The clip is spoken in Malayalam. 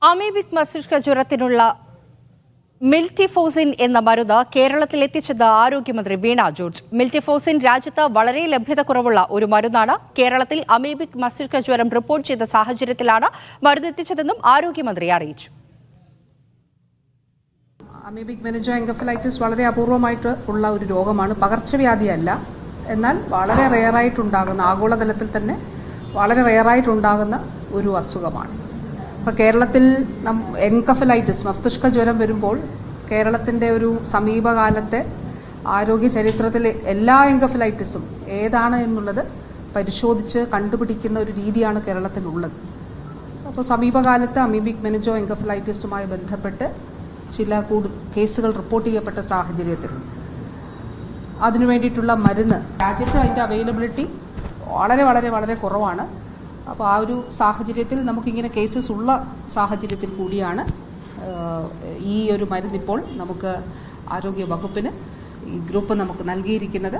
അമീബിക് മസ്തിഷ്ക ജ്വരത്തിനുള്ള മിൽറ്റിഫോസിൻ എന്ന മരുന്ന് കേരളത്തിൽ എത്തിച്ചത് ആരോഗ്യമന്ത്രി വീണ ജോർജ്. മിൽറ്റിഫോസിൻ രാജ്യത്ത് വളരെ ലഭ്യത കുറവുള്ള ഒരു മരുന്നാണ്. കേരളത്തിൽ അമീബിക് മസ്തിഷ്ക ജ്വരം റിപ്പോർട്ട് ചെയ്ത സാഹചര്യത്തിലാണ് മരുന്ന് എത്തിച്ചതെന്നും ആരോഗ്യമന്ത്രി അറിയിച്ചു. അമീബിക് മെനിഞ്ചോഎൻകഫലൈറ്റിസ് വളരെ അപൂർവമായിട്ട് ഉള്ള ഒരു രോഗമാണ്. പകർച്ചവ്യാധിയല്ല, എന്നാൽ വളരെ റെയറായിട്ടുണ്ടാകുന്ന, ആഗോളതലത്തിൽ തന്നെ വളരെ റെയറായിട്ടുണ്ടാകുന്ന ഒരു അസുഖമാണ്. ഇപ്പോൾ കേരളത്തിൽ എൻകഫലൈറ്റിസ് മസ്തിഷ്ക ജ്വരം വരുമ്പോൾ കേരളത്തിൻ്റെ ഒരു സമീപകാലത്തെ ആരോഗ്യ ചരിത്രത്തിലെ എല്ലാ എൻകഫലൈറ്റിസും ഏതാണ് എന്നുള്ളത് പരിശോധിച്ച് കണ്ടുപിടിക്കുന്ന ഒരു രീതിയാണ് കേരളത്തിലുള്ളത്. അപ്പോൾ സമീപകാലത്ത് അമീബിക് മെനിഞ്ചോഎൻകഫലൈറ്റിസുമായി ബന്ധപ്പെട്ട് ചില കേസുകൾ റിപ്പോർട്ട് ചെയ്യപ്പെട്ട സാഹചര്യത്തിൽ അതിനു വേണ്ടിയിട്ടുള്ള മരുന്ന് രാജ്യത്ത് അതിൻ്റെ അവൈലബിലിറ്റി വളരെ വളരെ വളരെ കുറവാണ്. അപ്പോൾ ആ ഒരു സാഹചര്യത്തിൽ നമുക്കിങ്ങനെ കേസസ് ഉള്ള സാഹചര്യത്തിൽ കൂടിയാണ് ഈ ഒരു മരുന്ന് ഇപ്പോൾ നമുക്ക് ആരോഗ്യ വകുപ്പിന് ഈ ഗ്രൂപ്പ് നമുക്ക് നൽകിയിരിക്കുന്നത്.